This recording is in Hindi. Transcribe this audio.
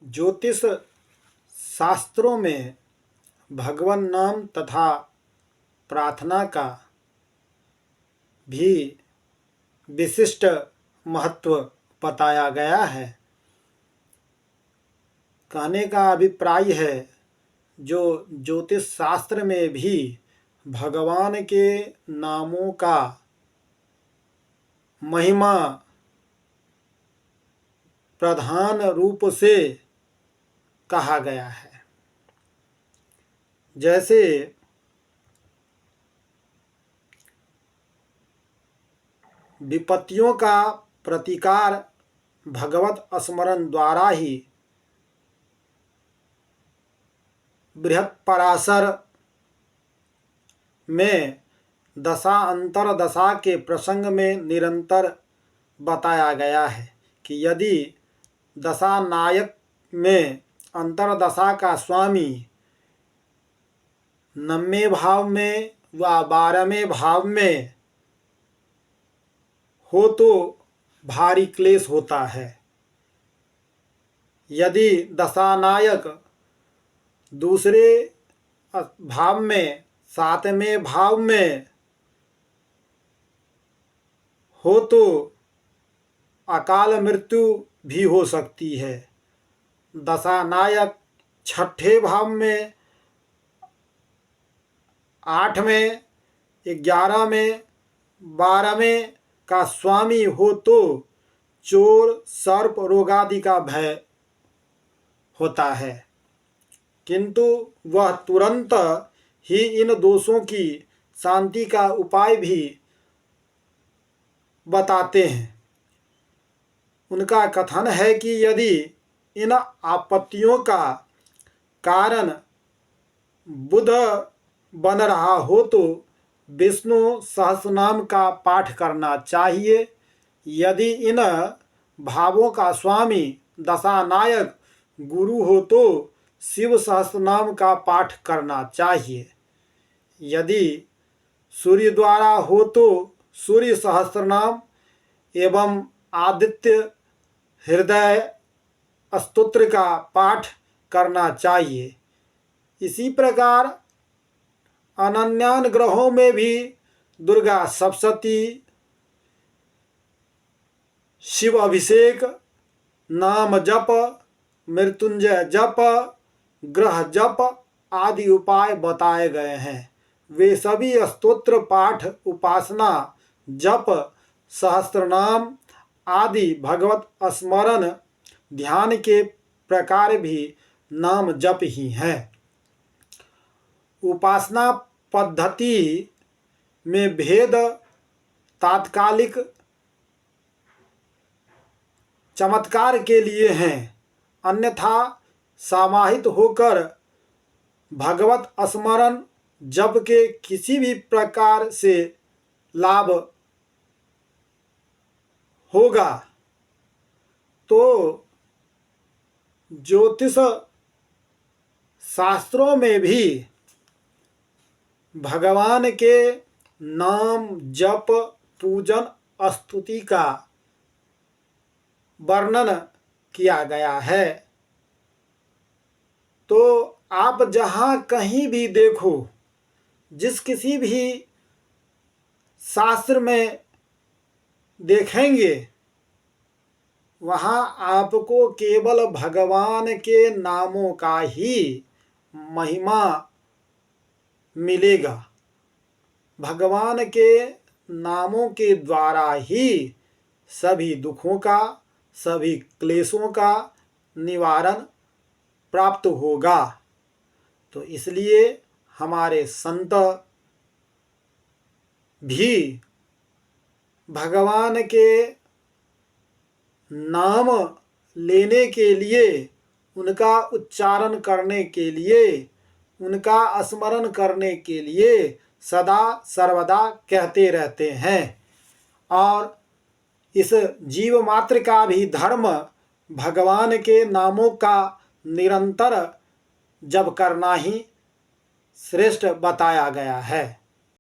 ज्योतिष शास्त्रों में भगवान नाम तथा प्रार्थना का भी विशिष्ट महत्व बताया गया है। कहने का अभिप्राय है, जो ज्योतिष शास्त्र में भी भगवान के नामों का महिमा प्रधान रूप से कहा गया है। जैसे विपत्तियों का प्रतिकार भगवत स्मरण द्वारा ही बृहत्पराशर में दशा अंतरदशा के प्रसंग में निरंतर बताया गया है कि यदि दशा नायक में अंतरदशा का स्वामी 9वें भाव में व 12वें भाव में हो तो भारी क्लेश होता है। यदि दशानायक दूसरे भाव में 7वें भाव में हो तो अकाल मृत्यु भी हो सकती है। दशानायक 6ठे भाव में, 8वें, 11वें, 12वें का स्वामी हो तो चोर सर्प रोगादि का भय होता है, किंतु वह तुरंत ही इन दोषों की शांति का उपाय भी बताते हैं। उनका कथन है कि यदि इन आपत्तियों का कारण बुध बन रहा हो तो विष्णु सहस्रनाम का पाठ करना चाहिए। यदि इन भावों का स्वामी दशानायक गुरु हो तो शिव सहस्रनाम का पाठ करना चाहिए। यदि सूर्य द्वारा हो तो सूर्य सहस्रनाम एवं आदित्य हृदय स्तोत्र का पाठ करना चाहिए। इसी प्रकार अनन्यान ग्रहों में भी दुर्गा सप्तशती, शिव अभिषेक, नाम जप, मृत्युंजय जप, ग्रह जप आदि उपाय बताए गए हैं। वे सभी स्तोत्र पाठ, उपासना, जप, सहस्त्रनाम आदि भगवत स्मरण ध्यान के प्रकार भी नाम जप ही हैं। उपासना पद्धति में भेद तात्कालिक चमत्कार के लिए हैं, अन्यथा समाहित होकर भगवत स्मरण जप के किसी भी प्रकार से लाभ होगा। तो ज्योतिष शास्त्रों में भी भगवान के नाम जप, पूजन, स्तुति का वर्णन किया गया है। तो आप जहाँ कहीं भी देखो, जिस किसी भी शास्त्र में देखेंगे, वहाँ आपको केवल भगवान के नामों का ही महिमा मिलेगा। भगवान के नामों के द्वारा ही सभी दुखों का, सभी क्लेशों का निवारण प्राप्त होगा। तो इसलिए हमारे संत भी भगवान के नाम लेने के लिए, उनका उच्चारण करने के लिए, उनका स्मरण करने के लिए सदा सर्वदा कहते रहते हैं। और इस जीव मात्र का भी धर्म भगवान के नामों का निरंतर जप करना ही श्रेष्ठ बताया गया है।